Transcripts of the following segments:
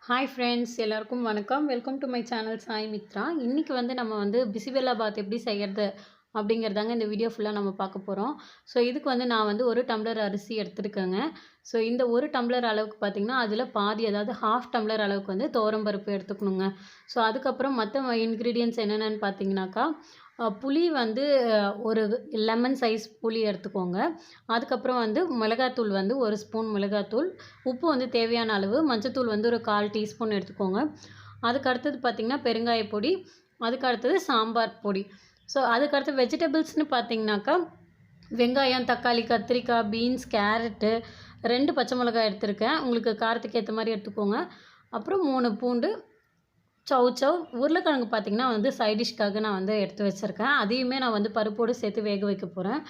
Hi friends, எல்லாருக்கும் வணக்கம். Welcome to my channel Sai Mithra. இன்றைக்கி நம்ம பிசிபெல்லாபாத் எப்படி செய்கிறது அப்படிங்கிறதாங்க இந்த வீடியோ ஃபுல்லாக நம்ம பார்க்க போகிறோம். ஸோ இதுக்கு நான் ஒரு டம்ளர் அரிசி எடுத்துருக்கேங்க. ஸோ இந்த ஒரு டம்ளர் அளவுக்கு பார்த்திங்கன்னா அதில் பாதி, அதாவது ஹாஃப் டம்ளர் அளவுக்கு துவரம்பருப்பு எடுத்துக்கணுங்க. ஸோ அதுக்கப்புறம் மற்ற இன்க்ரீடியன்ட்ஸ் என்னென்னு பார்த்தீங்கன்னாக்கா, புளி ஒரு லெமன் சைஸ் புளி எடுத்துக்கோங்க. அதுக்கப்புறம் மிளகாத்தூள் ஒரு ஸ்பூன் மிளகாத்தூள், உப்பு தேவையான அளவு, மஞ்சத்தூள் ஒரு 1/4 டீஸ்பூன் எடுத்துக்கோங்க. அதுக்கு அடுத்தது பார்த்திங்கன்னா பெருங்காய பொடி, அதுக்கு அடுத்தது சாம்பார் பொடி. ஸோ அதுக்கடுத்து வெஜிடபிள்ஸ்னு பார்த்திங்கனாக்கா, வெங்காயம், தக்காளி, கத்திரிக்காய், பீன்ஸ், கேரட்டு, 2 பச்சை மிளகாய் எடுத்திருக்கேன். உங்களுக்கு காரத்துக்கு ஏற்ற மாதிரி எடுத்துக்கோங்க. அப்புறம் 3 பூண்டு, சவ் உருளைக்கிழங்கு பார்த்திங்கன்னா சைடிஷ்காக நான் எடுத்து வச்சுருக்கேன். அதையுமே நான் பருப்போடு சேர்த்து வேக வைக்க போகிறேன்.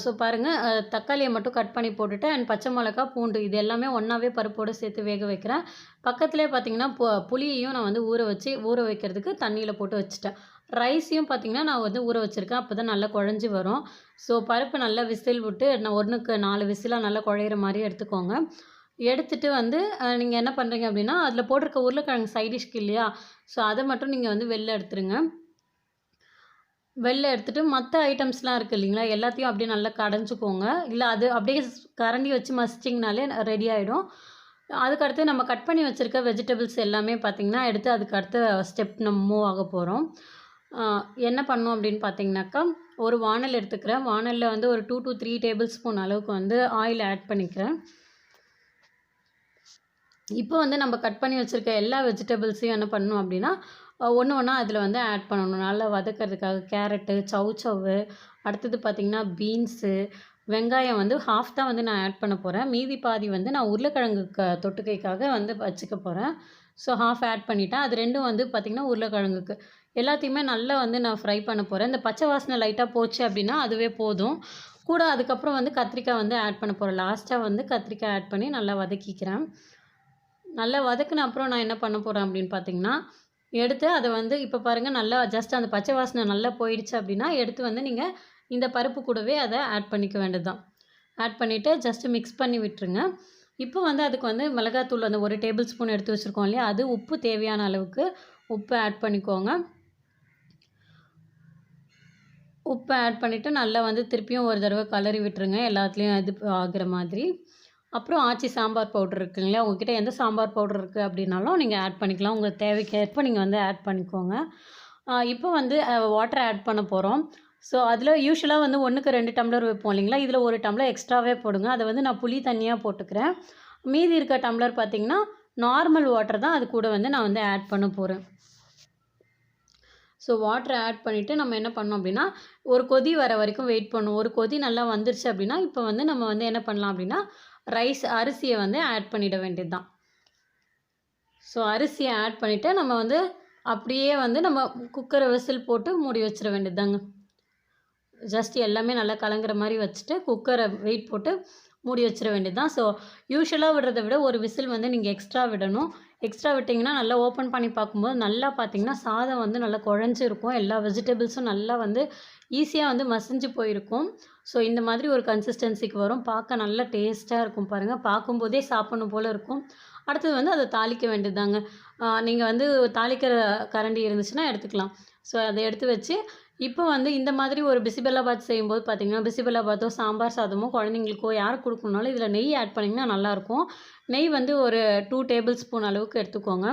ஸோ பாருங்கள், தக்காளியை மட்டும் கட் பண்ணி போட்டுட்டு அண்ட் பச்சை மிளகா, பூண்டு இது எல்லாமே ஒன்றாவே பருப்போடு சேர்த்து வேக வைக்கிறேன். பக்கத்துலேயே பார்த்திங்கன்னா புளியையும் நான் ஊற வைக்கிறதுக்கு தண்ணியில் போட்டு வச்சுட்டேன். ரைஸையும் பார்த்திங்கன்னா நான் ஊற வச்சுருக்கேன். அப்போ தான் நல்லா குழஞ்சி வரும். ஸோ பருப்பு நல்லா விசில் விட்டு 1க்கு 4 விசிலாக நல்லா குழையிற மாதிரி எடுத்துக்கோங்க. எடுத்துகிட்டு நீங்கள் என்ன பண்ணுறீங்க அப்படின்னா, அதில் போட்டிருக்க உருளைக்கிழங்கு சைடிஷ்க்கு இல்லையா, ஸோ அதை மட்டும் நீங்கள் வெளில எடுத்துருங்க. வெளில எடுத்துகிட்டு மற்ற ஐட்டம்ஸ்லாம் இருக்குது இல்லைங்களா, எல்லாத்தையும் அப்படியே நல்லா கடைஞ்சிக்கோங்க. இல்லை அது அப்படியே கரண்டி வச்சு மசிச்சிங்கனாலே ரெடி ஆகிடும். அதுக்கடுத்து நம்ம கட் பண்ணி வச்சுருக்க வெஜிடபிள்ஸ் எல்லாமே பார்த்திங்கன்னா எடுத்து அதுக்கு அடுத்த ஸ்டெப் நம்ம மூவ் ஆக போகிறோம். என்ன பண்ணோம் அப்படின்னு பார்த்தீங்கன்னாக்கா, ஒரு வானல் எடுத்துக்கிறேன். வானலில் ஒரு 2 to 3 டேபிள் ஸ்பூன் அளவுக்கு ஆயில் ஆட் பண்ணிக்கிறேன். இப்போ நம்ம கட் பண்ணி வச்சுருக்க எல்லா வெஜிடபிள்ஸையும் என்ன பண்ணணும் அப்படின்னா, ஒன்று ஒன்றா அதில் ஆட் பண்ணணும். நல்லா வதக்கிறதுக்காக கேரட்டு, சவ்வு, அடுத்தது பார்த்திங்கன்னா பீன்ஸு, வெங்காயம் ஹாஃப் தான் நான் ஆட் பண்ண போகிறேன். மீதி பாதி நான் உருளைக்கிழங்கு தொட்டுக்கைக்காக வச்சுக்க போகிறேன். ஸோ ஹாஃப் ஆட் பண்ணிவிட்டேன். அது ரெண்டும் பார்த்திங்கன்னா உருளைக்கிழங்குக்கு எல்லாத்தையுமே நல்லா நான் ஃப்ரை பண்ண போகிறேன். இந்த பச்சை வாசனை லைட்டாக போச்சு அப்படின்னா அதுவே போதும். கூட அதுக்கப்புறம் கத்திரிக்காய் ஆட் பண்ண போகிறேன். லாஸ்ட்டாக கத்திரிக்காய் ஆட் பண்ணி நல்லா வதக்கிக்கிறேன். நல்லா வதக்கின அப்புறம் நான் என்ன பண்ண போகிறேன் அப்படின்னு பார்த்தீங்கன்னா, எடுத்து அதை இப்போ பாருங்கள், நல்லா ஜஸ்ட் அந்த பச்சை வாசனை நல்லா போயிடுச்சு அப்படின்னா எடுத்து நீங்கள் இந்த பருப்பு கூடவே அதை ஆட் பண்ணிக்க வேண்டியது தான். ஆட் பண்ணிவிட்டு ஜஸ்ட்டு மிக்ஸ் பண்ணி விட்டுருங்க. இப்போ அதுக்கு மிளகாத்தூள் 1 டேபிள் ஸ்பூன் எடுத்து வச்சுருக்கோம் இல்லையா, அது உப்பு தேவையான அளவுக்கு உப்பு ஆட் பண்ணிக்கோங்க. உப்பு ஆட் பண்ணிவிட்டு நல்லா திருப்பியும் ஒரு தடவை கலரி விட்டுருங்க, எல்லாத்துலேயும் இது ஆகிற மாதிரி. அப்புறம் ஆச்சி சாம்பார் பவுடர் இருக்குங்களா, உங்கள்கிட்ட எந்த சாம்பார் பவுடர் இருக்குது அப்படின்னாலும் நீங்கள் ஆட் பண்ணிக்கலாம். உங்களுக்கு தேவைக்கேற்ப நீங்கள் ஆட் பண்ணிக்கோங்க. இப்போ வாட்டர் ஆட் பண்ண போகிறோம். ஸோ அதில் யூஸ்வலாக 1க்கு 2 டம்ளர் வைப்போம் இல்லைங்களா, இதில் 1 டம்ளர் எக்ஸ்ட்ராவே போடுங்க. அதை நான் புளி தண்ணியாக போட்டுக்கிறேன். மீதி இருக்க டம்ளர் பார்த்திங்கன்னா நார்மல் வாட்டர் தான் அது கூட நான் ஆட் பண்ண போகிறேன். ஸோ வாட்டர் ஆட் பண்ணிவிட்டு நம்ம என்ன பண்ணோம் அப்படின்னா, ஒரு கொதி வர வரைக்கும் வெயிட் பண்ணுவோம். ஒரு கொதி நல்லா வந்துருச்சு அப்படின்னா இப்போ நம்ம என்ன பண்ணலாம் அப்படின்னா, அரிசியை ஆட் பண்ணிட வேண்டியது தான். ஸோ அரிசியை ஆட் பண்ணிவிட்டு நம்ம அப்படியே நம்ம குக்கரை விசில் போட்டு மூடி வச்சிட வேண்டியது தாங்க. ஜஸ்ட் எல்லாமே நல்லா கலங்குற மாதிரி வச்சுட்டு குக்கரை வெயிட் போட்டு மூடி வச்சிட வேண்டியது தான். ஸோ யூஸ்வலாக விடுறத விட ஒரு விசில் நீங்கள் எக்ஸ்ட்ரா விடணும். எக்ஸ்ட்ரா விட்டிங்கன்னா நல்லா ஓப்பன் பண்ணி பார்க்கும்போது நல்லா பார்த்திங்கன்னா சாதம் நல்லா குழஞ்சிருக்கும். எல்லா வெஜிடபிள்ஸும் நல்லா ஈஸியாக மசிஞ்சு போயிருக்கும். ஸோ இந்த மாதிரி ஒரு கன்சிஸ்டன்சிக்கு வரும். பார்க்க நல்லா டேஸ்ட்டாக இருக்கும் பாருங்கள். பார்க்கும்போதே சாப்பிடணும் போல் இருக்கும். அடுத்தது அதை தாளிக்க வேண்டியது தாங்க. நீங்கள் தாளிக்கிற கரண்டி இருந்துச்சுன்னா எடுத்துக்கலாம். ஸோ அதை எடுத்து வச்சு இப்போ இந்த மாதிரி ஒரு பிசிபெல்லாபாத் செய்யும்போது பார்த்திங்கன்னா, பிசிபெல்லாபாத்தோ சாம்பார் சாதமோ குழந்தைங்களுக்கோ யாருக்கு கொடுக்கணுனாலும் இதில் நெய் ஆட் பண்ணிங்கன்னா நல்லாயிருக்கும். நெய் ஒரு 2 டேபிள் ஸ்பூன் அளவுக்கு எடுத்துக்கோங்க.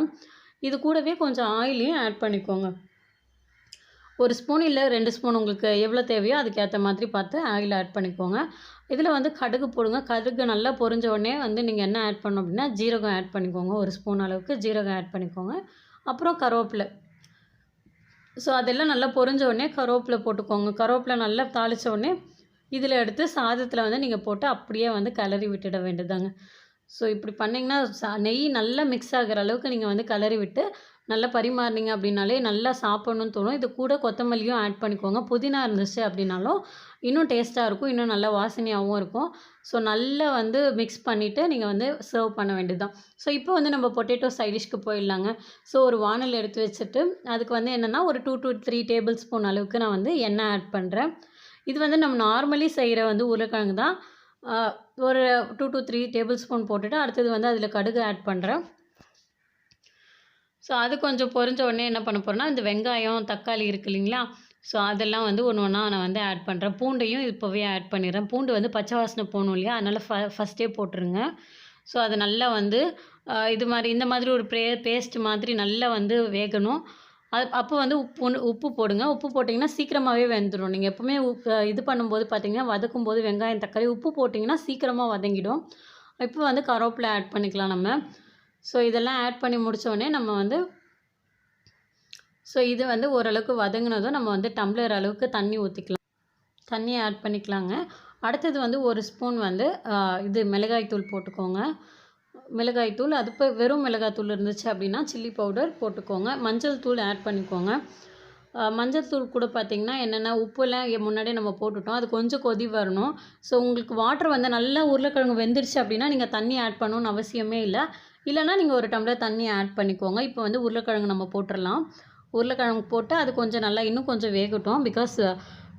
இது கூடவே கொஞ்சம் ஆயிலையும் ஆட் பண்ணிக்கோங்க. 1 ஸ்பூன் இல்லை 2 ஸ்பூன் உங்களுக்கு எவ்வளோ தேவையோ அதுக்கேற்ற மாதிரி பார்த்து ஆயில் ஆட் பண்ணிக்கோங்க. இதில் கடுகு போடுங்க. கடுகு நல்லா பொரிஞ்ச உடனே நீங்கள் என்ன ஆட் பண்ணணும் அப்படின்னா, ஜீரகம் ஆட் பண்ணிக்கோங்க. 1 ஸ்பூன் அளவுக்கு ஜீரகம் ஆட் பண்ணிக்கோங்க. அப்புறம் கருவேப்பிலை. ஸோ அதெல்லாம் நல்லா பொரிஞ்ச உடனே கருவேப்பிலை போட்டுக்கோங்க. கருவேப்பிலை நல்லா தாளித்த உடனே இதில் எடுத்து சாதத்தில் நீங்கள் போட்டு அப்படியே கிளறி விட்டுட வேண்டியதாங்க. ஸோ இப்படி பண்ணிங்கன்னா நெய் நல்லா மிக்ஸ் ஆகிற அளவுக்கு நீங்கள் கிளறி விட்டு நல்லா பரிமாறினீங்க அப்படின்னாலே நல்லா சாப்பிட்ணுன்னு தோணும். இது கூட கொத்தமல்லியும் ஆட் பண்ணிக்கோங்க. புதினா இருந்துச்சு அப்படின்னாலும் இன்னும் டேஸ்ட்டாக இருக்கும், இன்னும் நல்லா வாசனையாகவும் இருக்கும். ஸோ நல்லா மிக்ஸ் பண்ணிவிட்டு நீங்கள் சர்வ் பண்ண வேண்டியது தான். ஸோ இப்போ நம்ம பொட்டேட்டோ சைடிஷ்க்கு போயிடலாங்க. ஸோ ஒரு வானல் எடுத்து வச்சுட்டு அதுக்கு என்னென்னா ஒரு 2 to 3 டேபிள் ஸ்பூன் அளவுக்கு நான் எண்ணெய் ஆட் பண்ணுறேன். இது நம்ம நார்மலி செய்கிற உருளைக்கிழங்கு தான். ஒரு 2 to 3 டேபிள் ஸ்பூன் போட்டுட்டு அடுத்தது அதில் கடுகு ஆட் பண்ணுறேன். ஸோ அது கொஞ்சம் பொரிஞ்ச உடனே என்ன பண்ண போகிறேன்னா, இந்த வெங்காயம், தக்காளி இருக்கு இல்லைங்களா? ஸோ அதெல்லாம் வந்து ஒண்ணு ஒண்ணா நான் வந்து ஆட் பண்ணுறேன். பூண்டையும் இப்போவே ஆட் பண்ணிடுறேன். பூண்டு வந்து பச்சை வாசனை போகணும் இல்லையா? அதனால ஃபஸ்ட்டே போட்டுருங்க. ஸோ அது நல்லா வந்து இது மாதிரி இந்த மாதிரி ஒரு பேஸ்ட் மாதிரி நல்லா வந்து வேகணும். அப்போ வந்து உப்பு போடுங்க. உப்பு போட்டிங்கன்னா சீக்கிரமாகவே வெந்துடும். நீங்கள் எப்பவுமே இது பண்ணும்போது பார்த்தீங்கன்னா, வதக்கும்போது வெங்காயம், தக்காளி உப்பு போட்டிங்கன்னா சீக்கிரமாக வதங்கிடும். இப்போ வந்து கருவேப்பிலை ஆட் பண்ணிக்கலாம் நம்ம. ஸோ இதெல்லாம் ஆட் பண்ணி முடிச்ச உடனே நம்ம வந்து இது வந்து ஓரளவுக்கு வதங்கினதும் நம்ம வந்து டம்ளர் அளவுக்கு தண்ணி ஊற்றிக்கலாம். தண்ணி ஆட் பண்ணிக்கலாங்க. அடுத்தது வந்து 1 ஸ்பூன் வந்து இது மிளகாய் தூள் போட்டுக்கோங்க. மிளகாய் தூள் அது இப்போ வெறும் மிளகாய் தூள் இருந்துச்சு அப்படின்னா சில்லி பவுடர் போட்டுக்கோங்க. மஞ்சள் தூள் ஆட் பண்ணிக்கோங்க. மஞ்சள் தூள் கூட பார்த்திங்கன்னா என்னென்னா உப்புலாம் முன்னாடியே நம்ம போட்டுட்டோம். அது கொஞ்சம் கொதி வரணும். ஸோ உங்களுக்கு வாட்டர் வந்து நல்லா உருளைக்கிழங்கு வெந்துருச்சு அப்படின்னா நீங்கள் தண்ணி ஆட் பண்ணணும்னு அவசியமே இல்லை. இல்லைனா நீங்கள் ஒரு டம்ளர் தண்ணி ஆட் பண்ணிக்கோங்க. இப்போ வந்து உருளைக்கிழங்கு நம்ம போட்டுடலாம். உருளைக்கிழங்கு போட்டு அது கொஞ்சம் நல்லா இன்னும் கொஞ்சம் வேகட்டும். பிகாஸ்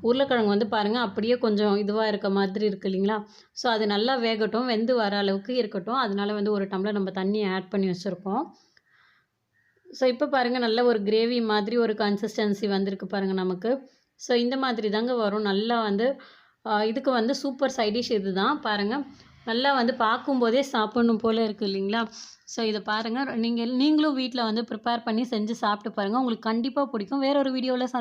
உருளைக்கிழங்கு வந்து பாருங்கள் அப்படியே கொஞ்சம் இதுவாக இருக்க மாதிரி இருக்குது இல்லைங்களா? ஸோ அது நல்லா வேகட்டும், வெந்து வர அளவுக்கு இருக்கட்டும். அதனால வந்து ஒரு டம்ளர் நம்ம தண்ணி ஆட் பண்ணி வச்சுருக்கோம். ஸோ இப்போ பாருங்கள் நல்ல ஒரு கிரேவி மாதிரி ஒரு கன்சிஸ்டன்சி வந்திருக்கு பாருங்கள் நமக்கு. ஸோ இந்த மாதிரி தாங்க வரும். நல்லா வந்து இதுக்கு வந்து சூப்பர் சைடிஷ் இது தான் பாருங்கள். நல்லா வந்து பார்க்கும்போதே சாப்பிடணும் போல் இருக்குது இல்லைங்களா? ஸோ இதை பாருங்கள் நீங்களும் வீட்டில் வந்து ப்ரிப்பேர் பண்ணி செஞ்சு சாப்பிட்டு பாருங்கள். உங்களுக்கு கண்டிப்பாக பிடிக்கும். வேற ஒரு வீடியோவில்